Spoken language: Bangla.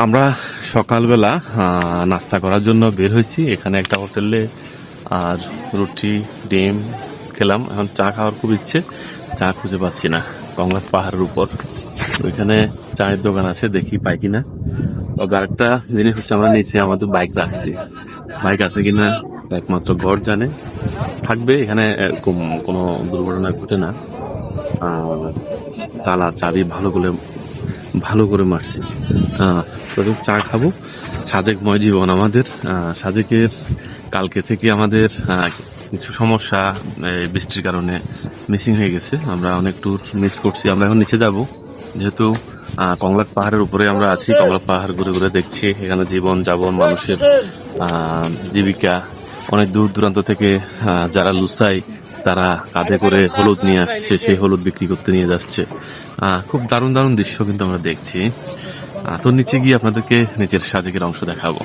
আমরা সকালবেলা নাস্তা করার জন্য বের হয়েছি। এখানে একটা হোটেলে আর রুটি ডিম খেলাম। এখন চা খাওয়ার খুব ইচ্ছে, চা খুঁজে পাচ্ছি না। কংলাক পাহাড়ের উপর ওইখানে চায়ের দোকান আছে, দেখি পাই কিনা। তবে আরেকটা জিনিস হচ্ছে, আমরা নিচে আমাদের বাইক রাখছি, বাইক আছে কিনা একমাত্র গড জানে। থাকবে এখানে, এরকম কোনো দুর্ঘটনা ঘটে না। তালা চাবি ভালো করে মারছি। প্রথম চা খাবো। সাজেকময় জীবন আমাদের। সাজেকের কালকে থেকে আমাদের কিছু সমস্যা বৃষ্টির কারণে মিসিং হয়ে গেছে। আমরা অনেক ট্যুর মিস করছি। আমরা এখন নিচে যাব, যেহেতু কংলাক পাহাড়ের উপরে আমরা আছি। কংলাক পাহাড় ঘুরে ঘুরে দেখছি এখানে জীবন যাপন, মানুষের জীবিকা। অনেক দূর দূরান্ত থেকে যারা লুসাই, তারা কাঁধে করে হলুদ নিয়ে আসছে, সেই হলুদ বিক্রি করতে নিয়ে যাচ্ছে। খুব দারুণ দারুণ দৃশ্য কিন্তু আমরা দেখছি। তো নিচে গিয়ে আপনাদেরকে নিচের সাজেকের অংশ দেখাবো।